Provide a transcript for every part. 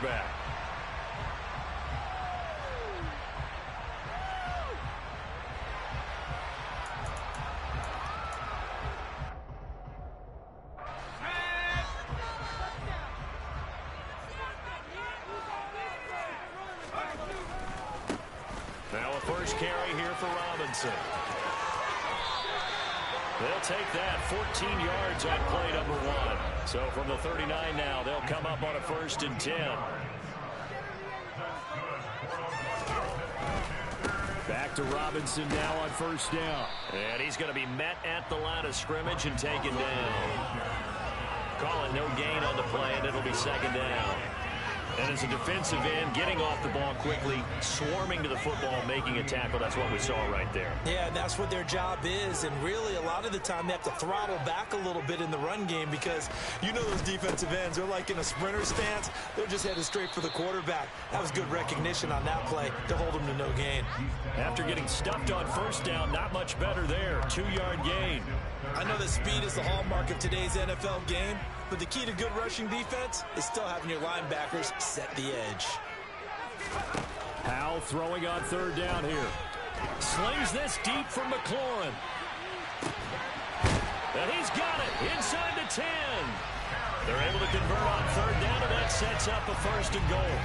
back. Now a first carry here for Robinson. They'll take that 14 yards on play number 1. So from the 39 now, they'll come up on a 1st and 10. Back to Robinson now on 1st down. And he's going to be met at the line of scrimmage and taken down. Call it no gain on the play, and it'll be 2nd down. And as a defensive end, getting off the ball quickly, swarming to the football, making a tackle. That's what we saw right there. Yeah, that's what their job is. And really, a lot of the time, they have to throttle back a little bit in the run game because you know those defensive ends, they're like in a sprinter stance. They're just headed straight for the quarterback. That was good recognition on that play to hold them to no gain. After getting stuffed on 1st down, not much better there. 2-yard gain. I know that speed is the hallmark of today's NFL game, but the key to good rushing defense is still having your linebackers set the edge. Powell throwing on 3rd down here. Slings this deep from McLaurin. And he's got it inside the 10. They're able to convert on 3rd down, and that sets up a 1st and goal.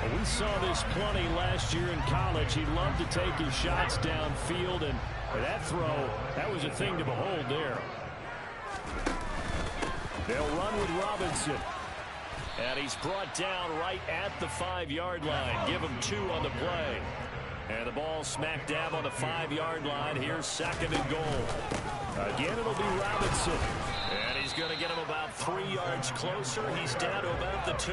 Well, we saw this plenty last year in college. He loved to take his shots downfield, and that throw, that was a thing to behold there. They'll run with Robinson. And he's brought down right at the 5-yard line. Give him 2 on the play. And the ball smack dab on the 5-yard line. Here's 2nd and goal. Again, it'll be Robinson. And he's going to get him about 3 yards closer. He's down to about the 2.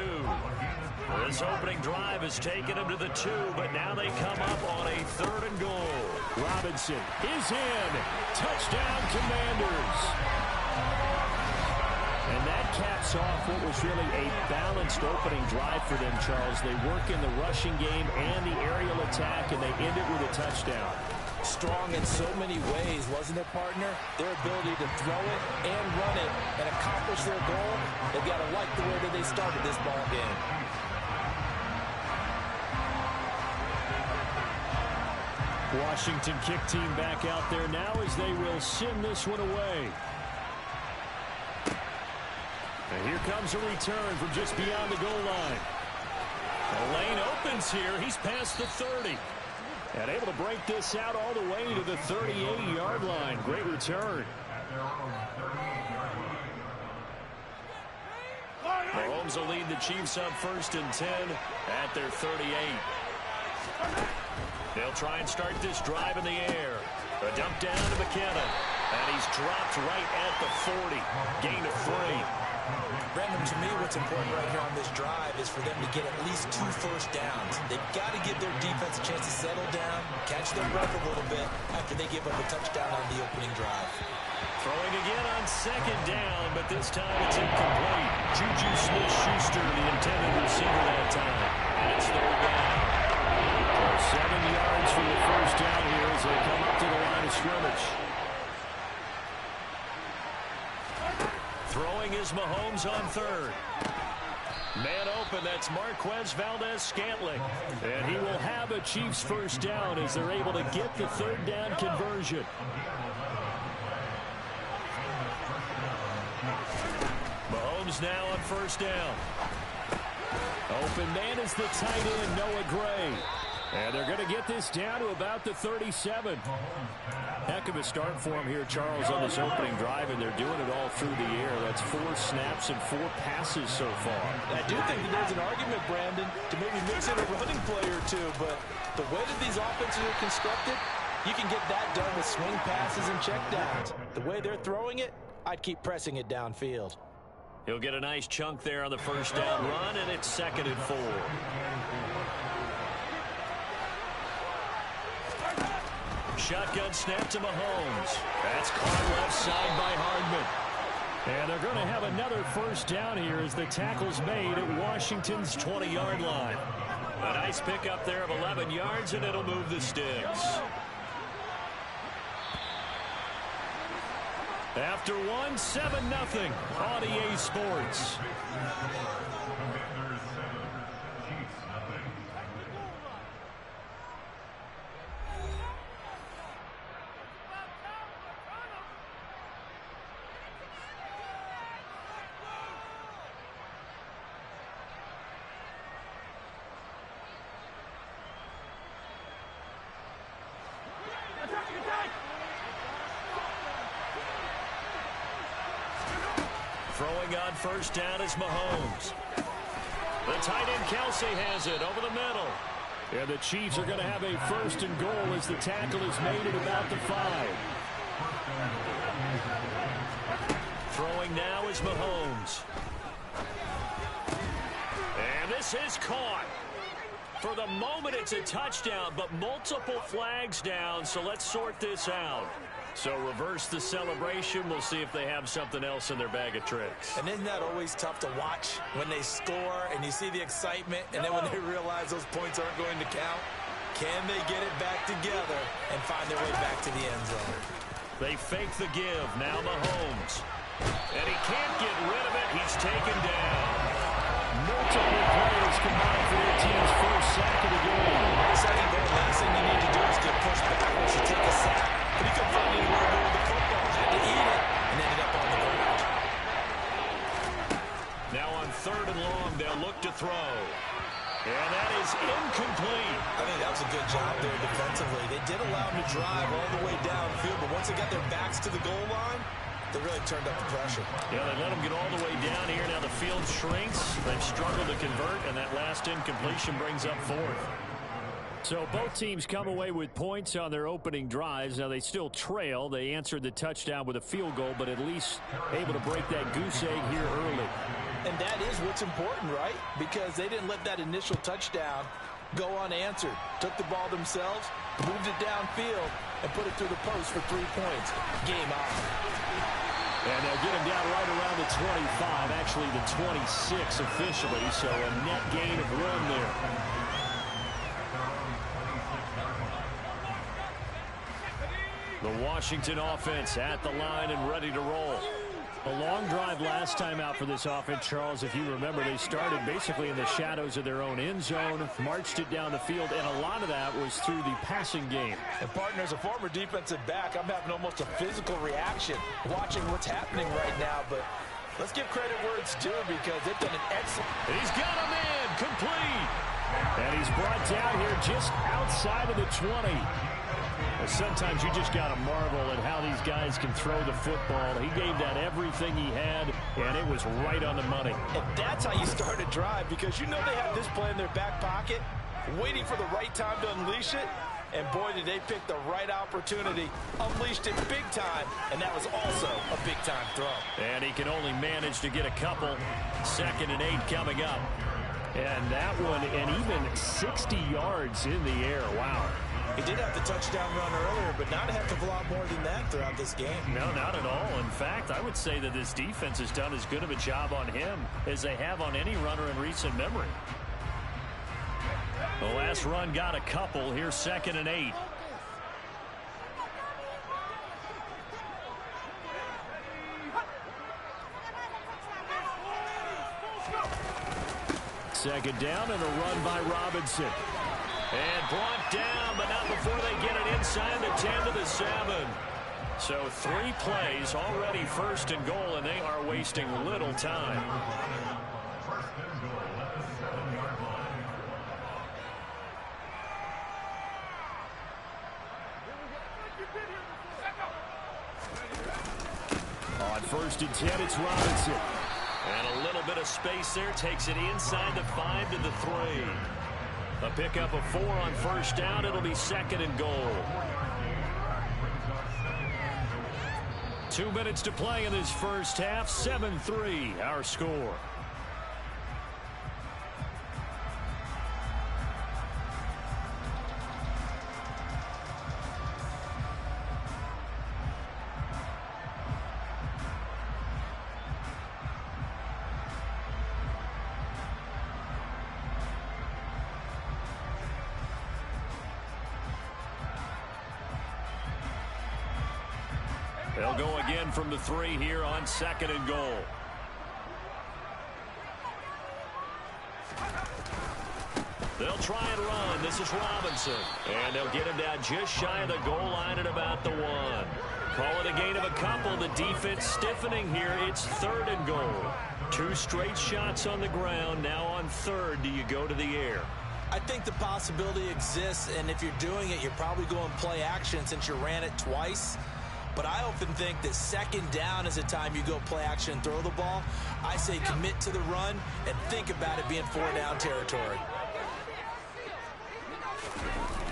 This opening drive has taken him to the 2, but now they come up on a 3rd and goal. Robinson is in. Touchdown, Commanders. And that caps off what was really a balanced opening drive for them, Charles. They work in the rushing game and the aerial attack, and they end it with a touchdown. Strong in so many ways, wasn't it, partner? Their ability to throw it and run it and accomplish their goal, they've got to like the way that they started this ball game. Washington kick team back out there now as they will send this one away. And here comes a return from just beyond the goal line. The lane opens here. He's past the 30. And able to break this out all the way to the 38-yard line. Great return. Mahomes will lead the Chiefs up 1st and 10 at their 38. They'll try and start this drive in the air. A dump down to McKinnon. And he's dropped right at the 40. Gain of 3. Brandon, to me, what's important right here on this drive is for them to get at least 2 first downs. They've got to give their defense a chance to settle down, catch their breath a little bit after they give up a touchdown on the opening drive. Throwing again on 2nd down, but this time it's incomplete. Juju Smith-Schuster, the intended receiver that time. And it's 3rd down. So 7 yards from the 1st down here as they come up to the line of scrimmage. Throwing is Mahomes on 3rd. Man open, that's Marquez Valdez-Scantling. And he will have a Chiefs 1st down as they're able to get the 3rd down conversion. Mahomes now on 1st down. Open man is the tight end, Noah Gray. And they're going to get this down to about the 37. Heck of a start for him here, Charles, on this opening drive, and they're doing it all through the air. That's 4 snaps and 4 passes so far. I do think that there's an argument, Brandon, to maybe mix in a running play or 2, but the way that these offenses are constructed, you can get that done with swing passes and checkdowns. The way they're throwing it, I'd keep pressing it downfield. He'll get a nice chunk there on the 1st down run, and it's 2nd and 4. Shotgun snap to Mahomes. That's caught left side by Hardman. And they're going to have another 1st down here as the tackle's made at Washington's 20-yard line. A nice pickup there of 11 yards, and it'll move the sticks. After 1, 7-0 on EA Sports. Throwing on first down is Mahomes. The tight end Kelsey has it over the middle. And the Chiefs are going to have a first and goal as the tackle is made at about the 5. Throwing now is Mahomes. And this is caught. For the moment, it's a touchdown, but multiple flags down, so let's sort this out. So reverse the celebration. We'll see if they have something else in their bag of tricks. And isn't that always tough to watch when they score and you see the excitement, and then when they realize those points aren't going to count? Can they get it back together and find their way back to the end zone? They fake the give. Now Mahomes. And he can't get rid of it. He's taken down. Multiple players combined for their team's first sack of the game. Second goal, last thing you need to do is get pushed backwards to take a sack. But he couldn't find anywhere to go with the football. Had to eat it and ended up on the ground. Now on third and long, they'll look to throw. And that is incomplete. I think that was a good job there defensively. They did allow him to drive all the way downfield, but once they got their backs to the goal line, they really turned up the pressure. Yeah, they let them get all the way down here. Now the field shrinks. They've struggled to convert, and that last incompletion brings up fourth. So both teams come away with points on their opening drives. Now they still trail. They answered the touchdown with a field goal, but at least able to break that goose egg here early. And that is what's important, right? Because they didn't let that initial touchdown go unanswered. Took the ball themselves, moved it downfield, and put it through the post for 3 points. Game on. And they'll get him down right around the 25, actually the 26 officially, so a net gain of 1 there. The Washington offense at the line and ready to roll. A long drive last time out for this offense, Charles. If you remember, they started basically in the shadows of their own end zone, marched it down the field, and a lot of that was through the passing game. And partner, as a former defensive back, I'm having almost a physical reaction watching what's happening right now. But let's give credit where it's due because they've done an excellent. He's got him in, complete. And he's brought down here just outside of the 20. Sometimes you just got to marvel at how these guys can throw the football. He gave that everything he had, and it was right on the money. And that's how you start a drive, because you know they have this play in their back pocket, waiting for the right time to unleash it. And boy, did they pick the right opportunity, unleashed it big time, and that was also a big-time throw. And he can only manage to get a couple. 2nd and 8 coming up. And that one, and even 60 yards in the air. Wow. He did have the touchdown run earlier, but not a heck of a lot more than that throughout this game. No, not at all. In fact, I would say that this defense has done as good of a job on him as they have on any runner in recent memory. The last run got a couple. Here's 2nd and 8. Second down and a run by Robinson. And brought down, but not before they get it inside the 10 to the 7. So 3 plays, already 1st and goal, and they are wasting little time. On 1st and 10, it's Robinson. And a little bit of space there, takes it inside the 5 to the 3. A pickup of 4 on 1st down. It'll be 2nd and goal. 2 minutes to play in this first half. 7-3 our score. They'll go again from the 3 here on 2nd and goal. They'll try and run. This is Robinson. And they'll get him down just shy of the goal line at about the 1. Call it a gain of a couple. The defense stiffening here. It's 3rd and goal. 2 straight shots on the ground. Now on 3rd, do you go to the air? I think the possibility exists, and if you're doing it, you're probably going play action since you ran it twice. but I often think that second down is a time you go play action and throw the ball. I say commit to the run and think about it being 4-down territory.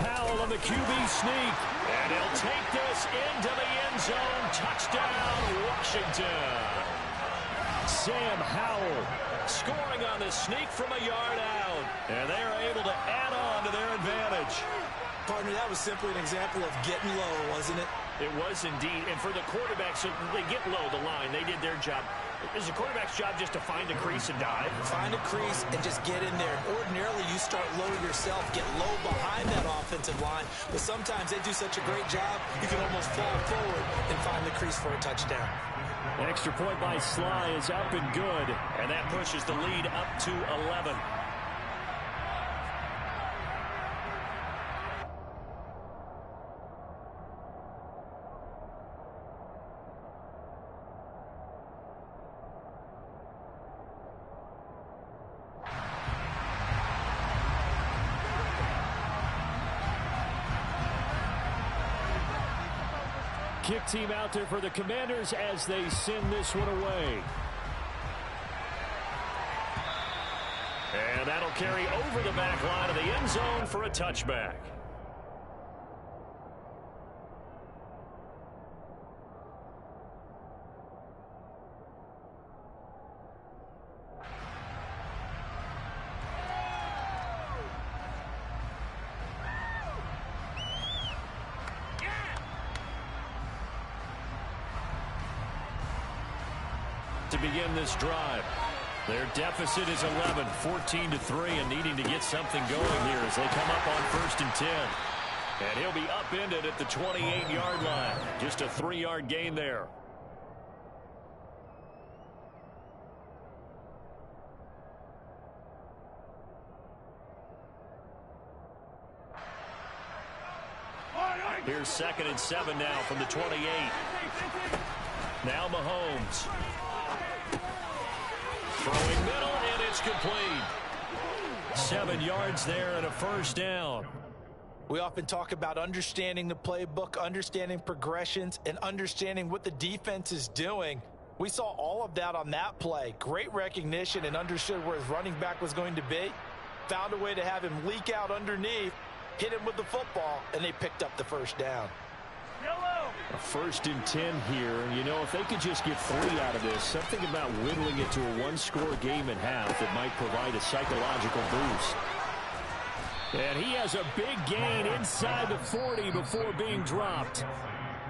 Howell on the QB sneak, and he'll take this into the end zone. Touchdown, Washington. Sam Howell scoring on the sneak from a yard out, and they are able to add on to their advantage. Partner, that was simply an example of getting low, wasn't it? It was indeed, and for the quarterback, so they get low the line. They did their job. Is the quarterback's job just to find a crease and dive? Find a crease and just get in there. Ordinarily, you start low yourself, get low behind that offensive line, but sometimes they do such a great job, you can almost fall forward and find the crease for a touchdown. Extra point by Sly is up and good, and that pushes the lead up to 11. Kick team out there for the Commanders as they send this one away. And that'll carry over the back line of the end zone for a touchback. To begin this drive, their deficit is 11, 14-3, and needing to get something going here as they come up on 1st and 10. And he'll be upended at the 28-yard line. Just a 3-yard gain there. Here's 2nd and 7 now from the 28. Now Mahomes. Throwing middle, and it's complete. 7 yards there and a 1st down. We often talk about understanding the playbook, understanding progressions, and understanding what the defense is doing. We saw all of that on that play. Great recognition and understood where his running back was going to be. Found a way to have him leak out underneath, hit him with the football, and they picked up the 1st down. A 1st and 10 here. You know, if they could just get 3 out of this, something about whittling it to a 1-score game at half that might provide a psychological boost. And he has a big gain inside the 40 before being dropped.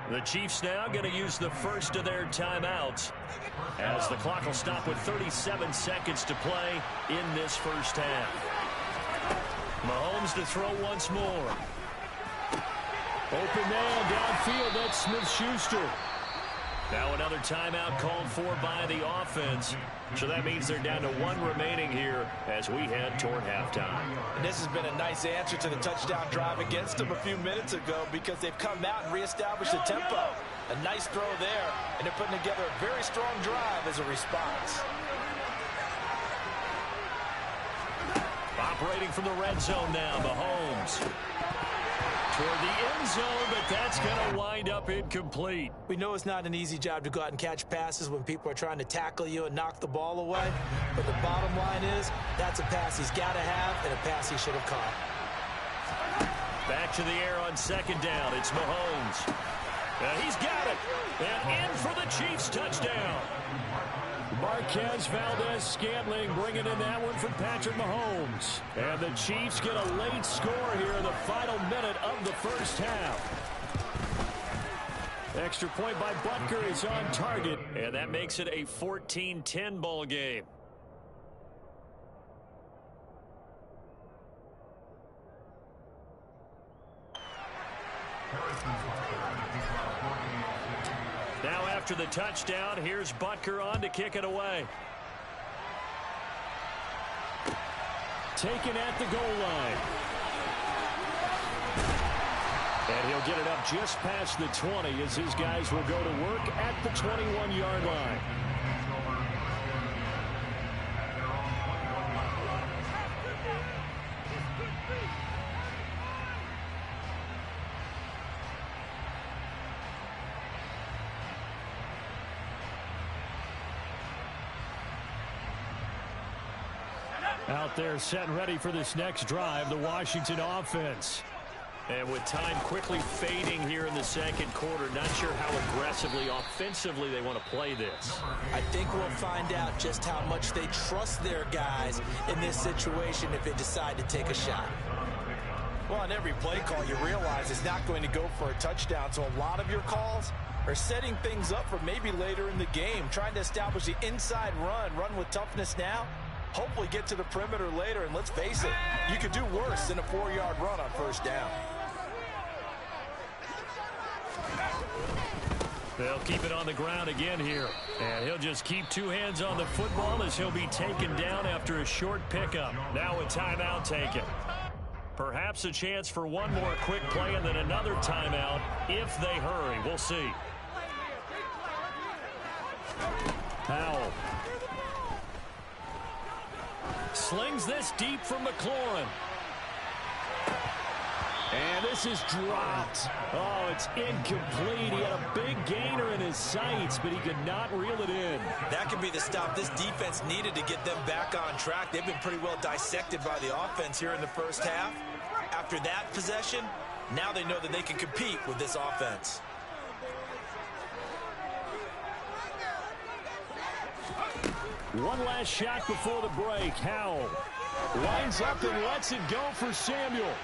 The Chiefs now going to use the first of their timeouts as the clock will stop with 37 seconds to play in this first half. Mahomes to throw once more. Open man downfield, that's Smith-Schuster. Now another timeout called for by the offense. So that means they're down to 1 remaining here as we head toward halftime. And this has been a nice answer to the touchdown drive against them a few minutes ago because they've come out and reestablished the tempo. A nice throw there, and they're putting together a very strong drive as a response. Operating from the red zone now, Mahomes. Toward the end zone, but that's going to wind up incomplete. We know it's not an easy job to go out and catch passes when people are trying to tackle you and knock the ball away. But the bottom line is, that's a pass he's got to have and a pass he should have caught. Back to the air on 2nd down. It's Mahomes. He's got it. And in for the Chiefs touchdown. Marquez Valdez-Scantling bringing in that one from Patrick Mahomes. And the Chiefs get a late score here in the final minute of the first half. Extra point by Butker is on target, and that makes it a 14-10 ball game. Now after the touchdown, here's Butker on to kick it away. Taken at the goal line. And he'll get it up just past the 20 as his guys will go to work at the 21-yard line. Out there set and ready for this next drive, the Washington offense. And with time quickly fading here in the second quarter, not sure how aggressively, offensively they want to play this. I think we'll find out just how much they trust their guys in this situation if they decide to take a shot. Well, on every play call, you realize it's not going to go for a touchdown, so a lot of your calls are setting things up for maybe later in the game, trying to establish the inside run with toughness now, hopefully get to the perimeter later, and let's face it, you could do worse than a 4-yard run on first down. They'll keep it on the ground again here. And he'll just keep two hands on the football as he'll be taken down after a short pickup. Now a timeout taken. Perhaps a chance for one more quick play and then another timeout if they hurry. We'll see. Powell. Slings this deep from McLaurin. And this is dropped. Oh, it's incomplete. He had a big gainer in his sights, but he could not reel it in. That could be the stop this defense needed to get them back on track. They've been pretty well dissected by the offense here in the first half. After that possession, now they know that they can compete with this offense. One last shot before the break. Howell lines up and lets it go for Samuel.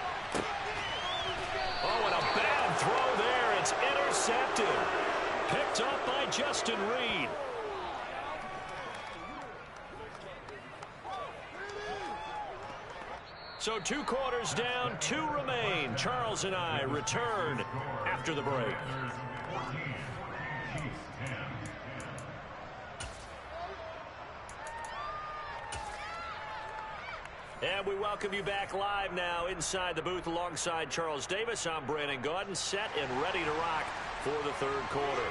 Oh, and a bad throw there. It's intercepted. Picked up by Justin Reed. So 2 quarters down, 2 remain. Charles and I return after the break. And we welcome you back live now inside the booth alongside Charles Davis. I'm Brandon Gaudin, set and ready to rock for the third quarter.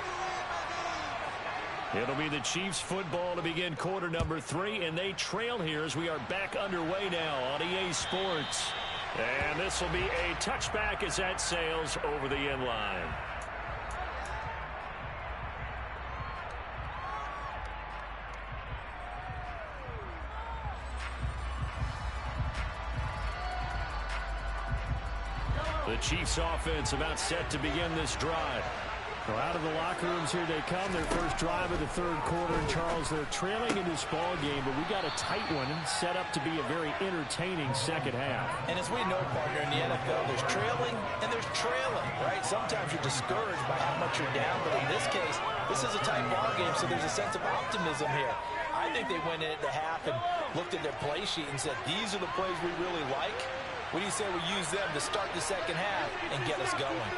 It'll be the Chiefs football to begin quarter number 3, and they trail here as we are back underway now on EA Sports. And this will be a touchback as that sails over the end line. The Chiefs offense about set to begin this drive. So out of the locker rooms here they come, their first drive of the third quarter. And Charles, they're trailing in this ball game, but we got a tight one and set up to be a very entertaining second half. And as we know, partner, in the NFL, there's trailing and there's trailing, right? Sometimes you're discouraged by how much you're down, but in this case, this is a tight ball game, so there's a sense of optimism here. I think they went into half and looked at their play sheet and said, these are the plays we really like. What do you say we use them to start the second half and get us going?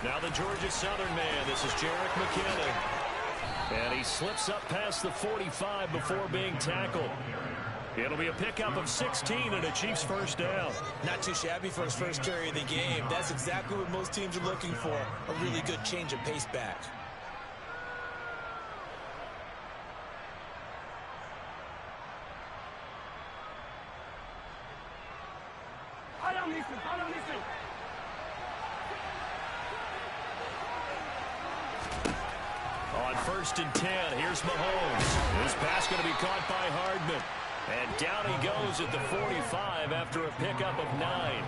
Now the Georgia Southern man. This is Jerick McKinnon. And he slips up past the 45 before being tackled. It'll be a pickup of 16 and a Chiefs first down. Not too shabby for his first carry of the game. That's exactly what most teams are looking for. A really good change of pace back. On 1st and 10, here's Mahomes. This pass going to be caught by Hardman. And down he goes at the 45 after a pickup of 9.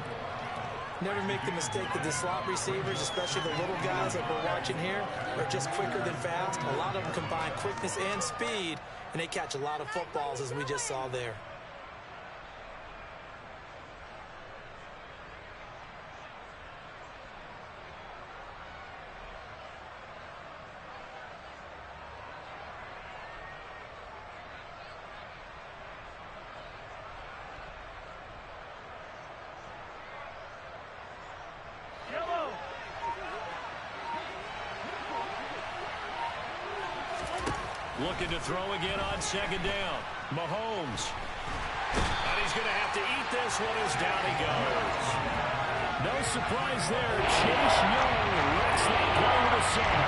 Never make the mistake that the slot receivers, especially the little guys like we're watching here, are just quicker than fast. A lot of them combine quickness and speed, and they catch a lot of footballs, as we just saw there. Looking to throw again on 2nd down. Mahomes. And he's going to have to eat this one as down he goes. No surprise there. Chase Young lets that play with a sack.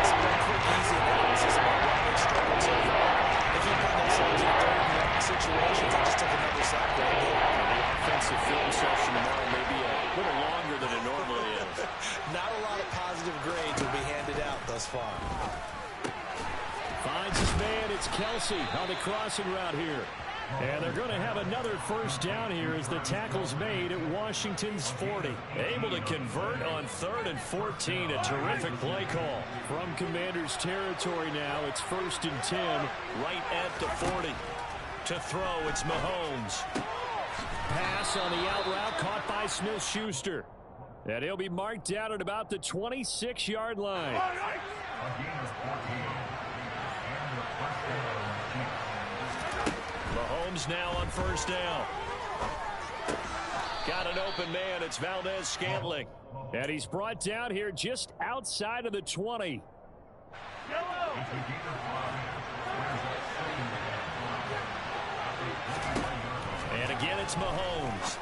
It's been quick, easy analysis about why they struggled so far. If you put themselves in 3rd and long situations, they just took another sack right there. The offensive film session tomorrow may be a little longer than it normally is. Not a lot of positive grades will be handed out thus far. Finds his man. It's Kelsey on the crossing route here. And they're going to have another first down here as the tackle's made at Washington's 40. Able to convert on 3rd and 14. A terrific play call. From Commanders territory now, it's 1st and 10. Right at the 40. To throw, it's Mahomes. Pass on the out route caught by Smith-Schuster. And he'll be marked down at about the 26-yard line. Mahomes now on first down. Got an open man. It's Valdez-Scantling. And he's brought down here just outside of the 20. And again, it's Mahomes.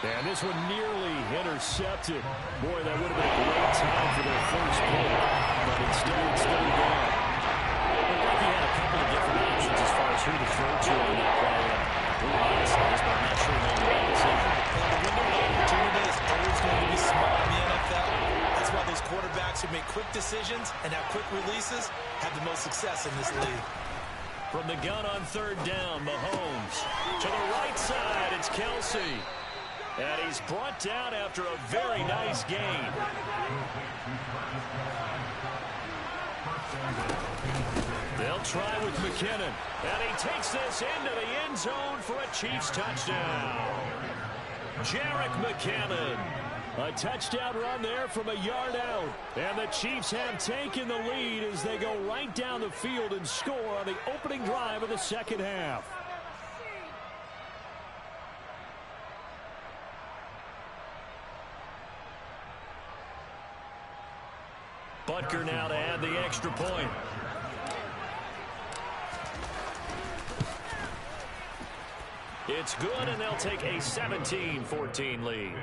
And this one nearly intercepted. Boy, that would have been a great time for their first pick. But instead, it's third down. Looked like he had a couple of different options as far as who to throw to on that play. Really nice, but I'm not sure he made the right decision. The window of opportunity is always going to be small in the NFL. That's why those quarterbacks who make quick decisions and have quick releases have the most success in this league. From the gun on third down, Mahomes. To the right side, it's Kelsey. And he's brought down after a very nice gain. They'll try with McKinnon. And he takes this into the end zone for a Chiefs touchdown. Jerick McKinnon. A touchdown run there from a yard out. And the Chiefs have taken the lead as they go right down the field and score on the opening drive of the second half. Butker now to add the extra point. It's good, and they'll take a 17-14 lead.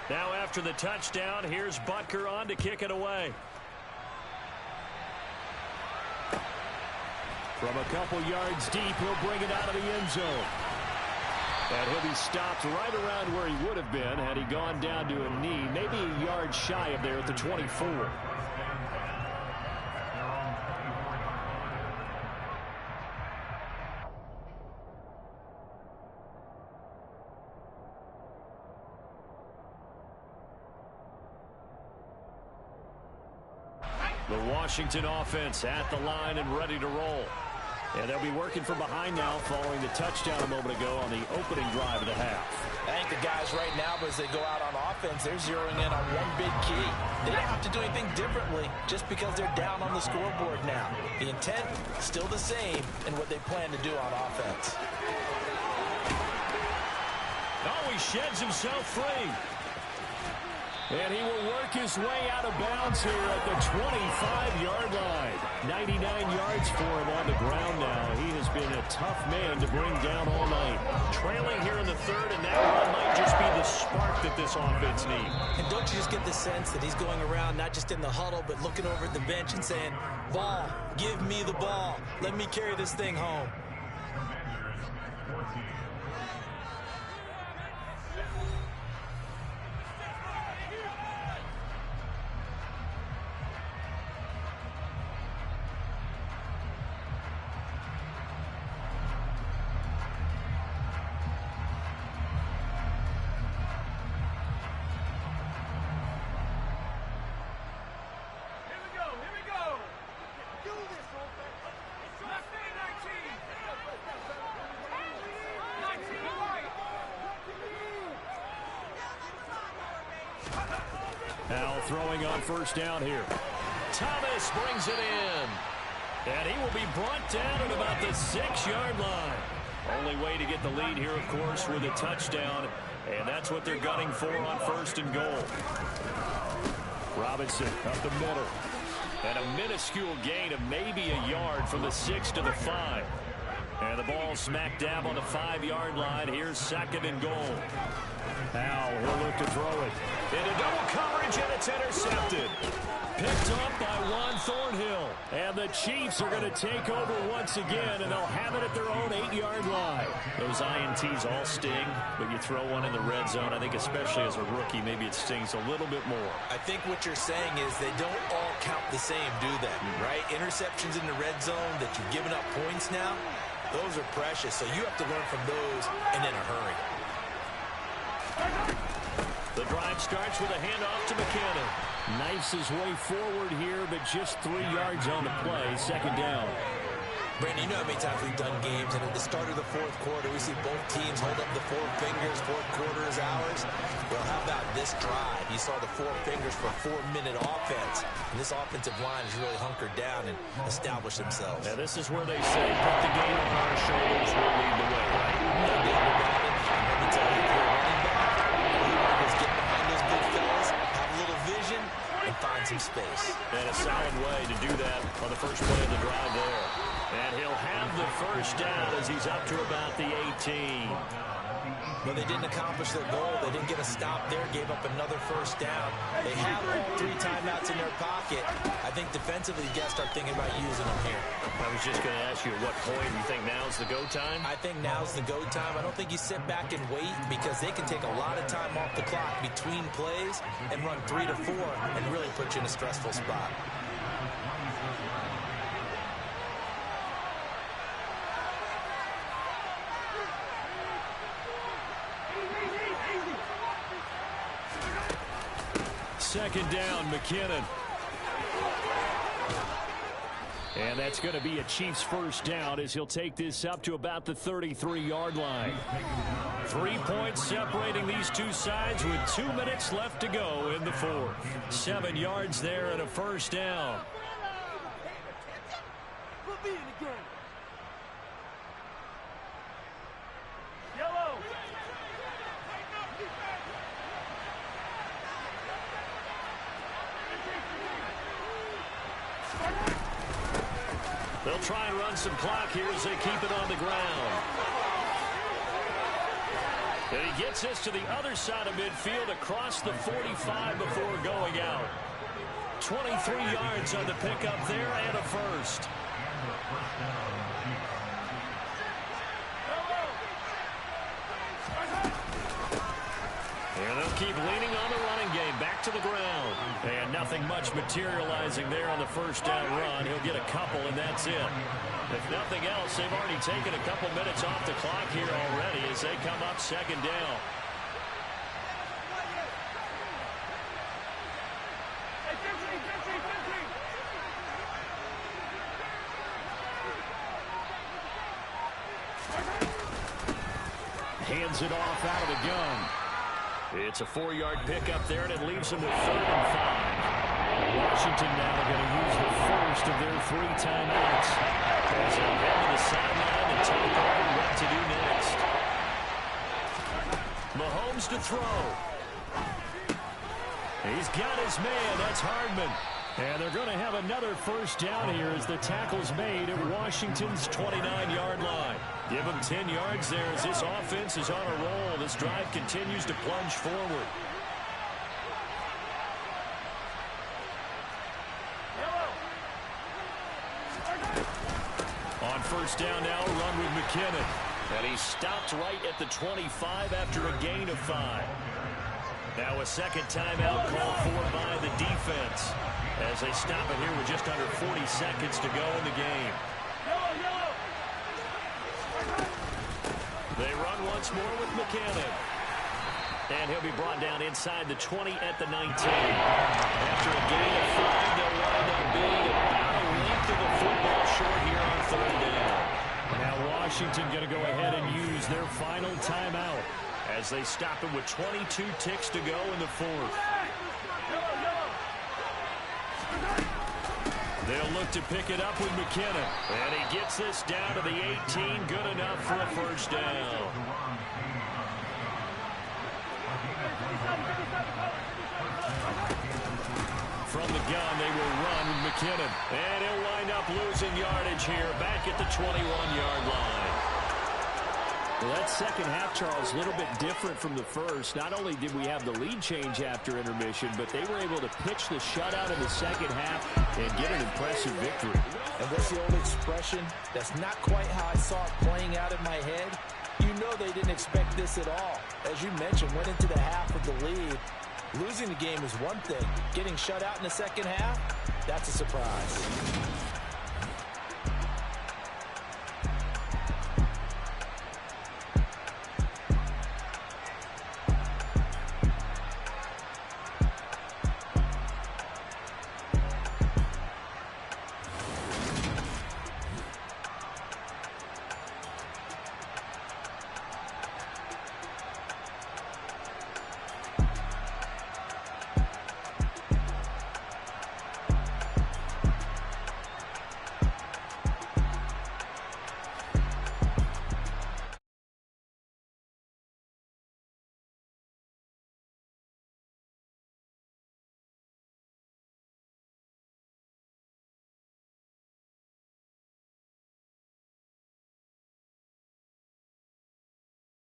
Now after the touchdown, here's Butker on to kick it away. From a couple yards deep, he'll bring it out of the end zone. And he'll be stopped right around where he would have been had he gone down to a knee, maybe a yard shy of there at the 24. The Washington offense at the line and ready to roll. And they'll be working from behind now following the touchdown a moment ago on the opening drive of the half. I think the guys right now, as they go out on offense, they're zeroing in on one big key. They don't have to do anything differently just because they're down on the scoreboard now. The intent is still the same in what they plan to do on offense. Oh, he sheds himself free. And he will work his way out of bounds here at the 25-yard line. 99 yards for him on the ground now. He has been a tough man to bring down all night. Trailing here in the third, and that one might just be the spark that this offense needs. And don't you just get the sense that he's going around not just in the huddle, but looking over at the bench and saying, ball, give me the ball. Let me carry this thing home. Now throwing on first down here. Thomas brings it in. And he will be brought down at about the 6-yard line. Only way to get the lead here, of course, with a touchdown. And that's what they're gunning for on first and goal. Robinson up the middle. And a minuscule gain of maybe a yard from the 6 to the 5. And the ball smack dab on the 5-yard line. Here's 2nd and goal. Now he'll look to throw it. Into double coverage, and it's intercepted. Picked up by Juan Thornhill. And the Chiefs are going to take over once again, and they'll have it at their own 8-yard line. Those INTs all sting, but you throw one in the red zone. I think especially as a rookie, maybe it stings a little bit more. I think what you're saying is they don't all count the same, do they? Right? Interceptions in the red zone that you've given up points now, those are precious. So you have to learn from those and in a hurry. The drive starts with a handoff to McKinnon. Knifes his way forward here, but just 3 yards on the play. 2nd down. Brandon, you know how many times we've done games, and at the start of the 4th quarter, we see both teams hold up the 4 fingers, 4th quarter is ours. Well, how about this drive? You saw the 4 fingers for a 4-minute offense, and this offensive line has really hunkered down and established themselves. Now, this is where they say, put the game on our shoulders, we'll lead the way, right? No doubt about it. And let me tell you, if you're a running back, all you want to do is get behind those big fellas, have a little vision, and find some space. And a solid way to do that on the first play of the drive there. And he'll have the first down as he's up to about the 18. But they didn't accomplish their goal. They didn't get a stop there, gave up another first down. They have all 3 timeouts in their pocket. I think defensively, you got to start thinking about using them here. I was just going to ask you at what point you think now's the go time? I think now's the go time. I don't think you sit back and wait because they can take a lot of time off the clock between plays and run 3 to 4 and really put you in a stressful spot. Second down, McKinnon. And that's going to be a Chiefs first down as he'll take this up to about the 33-yard line. 3 points separating these two sides with 2 minutes left to go in the 4th. 7 yards there and a first down. They'll try and run some clock here as they keep it on the ground. And he gets this to the other side of midfield across the 45 before going out. 23 yards on the pickup there and a first. And they'll keep leaning on the running game. Back to the ground. And nothing much materializing there on the first down run. He'll get a couple, and that's it. If nothing else, they've already taken a couple minutes off the clock here already as they come up 2nd down. Hands it off out of the gun. It's a 4-yard pickup there, and it leaves them with 3rd and 5. Washington now going to use the first of their 3 timeouts as they head to the sideline and talk over what to do next. Mahomes to throw. He's got his man. That's Hardman. And they're going to have another first down here as the tackle's made at Washington's 29-yard line. Give them 10 yards there as this offense is on a roll. This drive continues to plunge forward. On first down now, run with McKinnon. And he stopped right at the 25 after a gain of 5. Now a second timeout called for by the defense as they stop it here with just under 40 seconds to go in the game. They run once more with McKinnon. And he'll be brought down inside the 20 at the 19. After a gain of 5, they'll wind up being about a length of the football short here on 3rd down. Now Washington going to go ahead and use their final timeout as they stop it with 22 ticks to go in the 4th. They'll look to pick it up with McKinnon. And he gets this down to the 18. Good enough for a first down. From the gun, they will run with McKinnon. And he'll wind up losing yardage here back at the 21-yard line. Well, that second half, Charles, a little bit different from the first. Not only did we have the lead change after intermission, but they were able to pitch the shutout in the second half and get an impressive victory. And what's the old expression? That's not quite how I saw it playing out in my head. You know they didn't expect this at all. As you mentioned, went into the half with the lead. Losing the game is one thing. Getting shut out in the second half, that's a surprise.